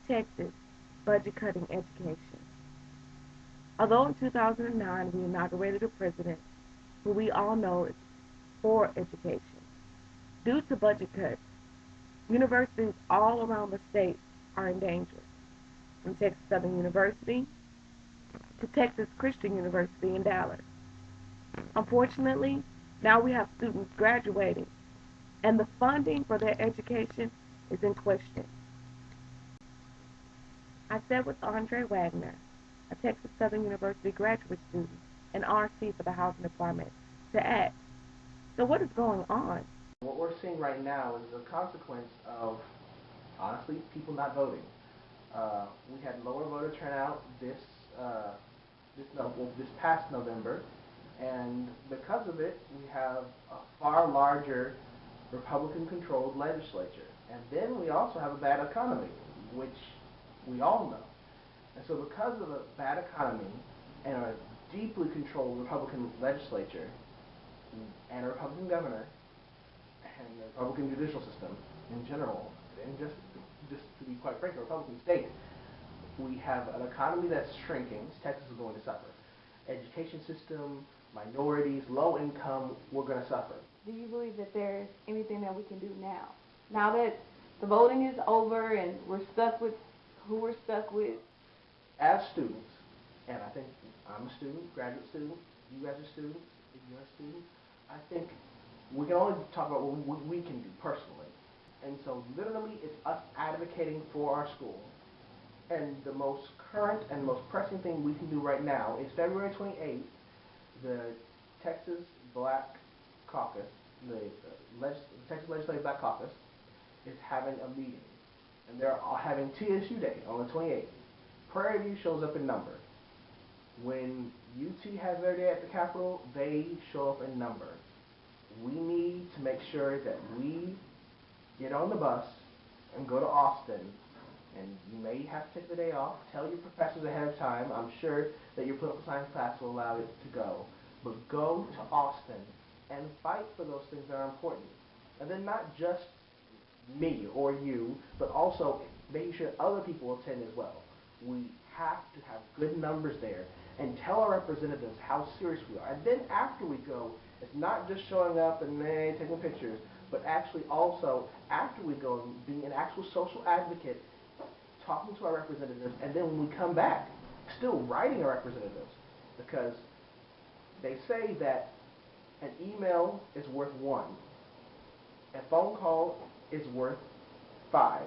Texas budget-cutting education. Although in 2009 we inaugurated a president who we all know is for education, due to budget cuts, universities all around the state are in danger, from Texas Southern University to Texas Christian University in Dallas. Unfortunately, now we have students graduating, and the funding for their education is in question. I sat with Andre Wagner, a Texas Southern University graduate student and RC for the Housing Department, to ask, so what is going on? What we're seeing right now is a consequence of, honestly, people not voting. We had lower voter turnout this past November, and because of it, we have a far larger Republican-controlled legislature. And then we also have a bad economy, which we all know. And so because of a bad economy and a deeply controlled Republican legislature and a Republican governor and the Republican judicial system in general, and just to be quite frank, a Republican state, we have an economy that's shrinking. Texas is going to suffer. Education system, minorities, low income, we're going to suffer. Do you believe that there's anything that we can do now? Now that the voting is over and we're stuck with who we're stuck with? As students, and I think I'm a student, graduate student, you guys are students, if you're a student, I think we can only talk about what we can do personally. And so literally it's us advocating for our school. And the most current and most pressing thing we can do right now is February 28th, the Texas Black Caucus, the Texas Legislative Black Caucus, is having a meeting. And they're all having TSU Day on the 28th. Prairie View shows up in number. When UT has their day at the Capitol, they show up in number. We need to make sure that we get on the bus and go to Austin. And you may have to take the day off. Tell your professors ahead of time. I'm sure that your political science class will allow it to go. But go to Austin and fight for those things that are important. And then not just me or you, but also making sure other people attend as well. We have to have good numbers there and tell our representatives how serious we are. And then after we go, it's not just showing up and taking pictures, but actually also after we go being an actual social advocate, talking to our representatives, and then when we come back, still writing our representatives. Because they say that an email is worth 1. A phone call is worth 5.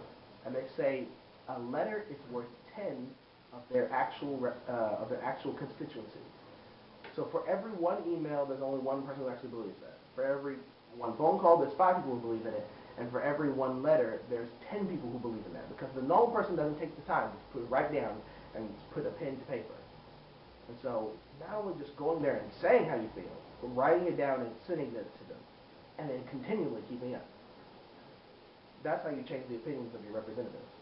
And they say a letter is worth 10 of their actual constituency. So for every one email, there's only one person who actually believes that. For every one phone call, there's 5 people who believe in it. And for every one letter, there's 10 people who believe in that. Because the normal person doesn't take the time to write down and put a pen to paper. And so now we're just going there and saying how you feel, but writing it down and sending it to them, and then continually keeping up. That's how you change the opinions of your representatives.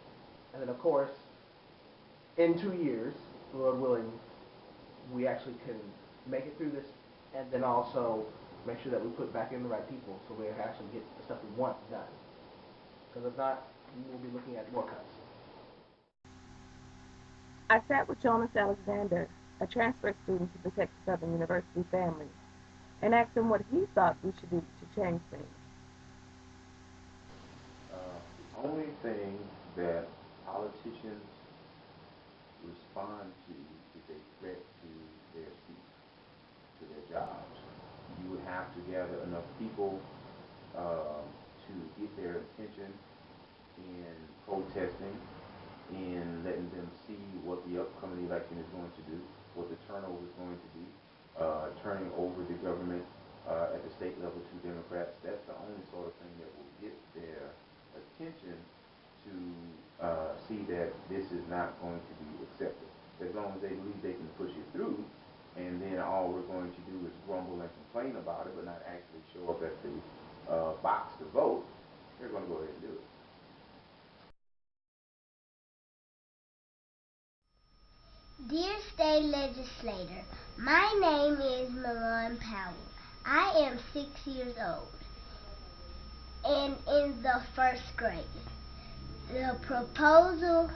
And then, of course, in 2 years, Lord willing, we actually can make it through this, and then also make sure that we put back in the right people so we actually get the stuff we want done. Because if not, we'll be looking at more cuts. I sat with Jonas Alexander, a transfer student to the Texas Southern University family, and asked him what he thought we should do to change things. The only thing that politicians respond to is a threat to their seats, to their jobs. You would have to gather enough people to get their attention in protesting, in letting them see what the upcoming election is going to do, what the turnover is going to be, turning over the government at the state level to Democrats. That's the only sort of thing that will get their attention to see that this is not going to be accepted. As long as they believe they can push it through, and then all we're going to do is grumble and complain about it, but not actually show up at the box to vote, they're going to go ahead and do it. Dear State Legislator, my name is Milan Powell. I am 6 years old and in the first grade. The proposal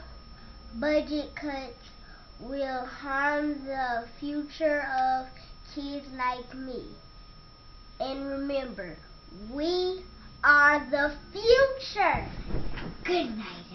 budget cuts will harm the future of kids like me. And remember, we are the future. Good night.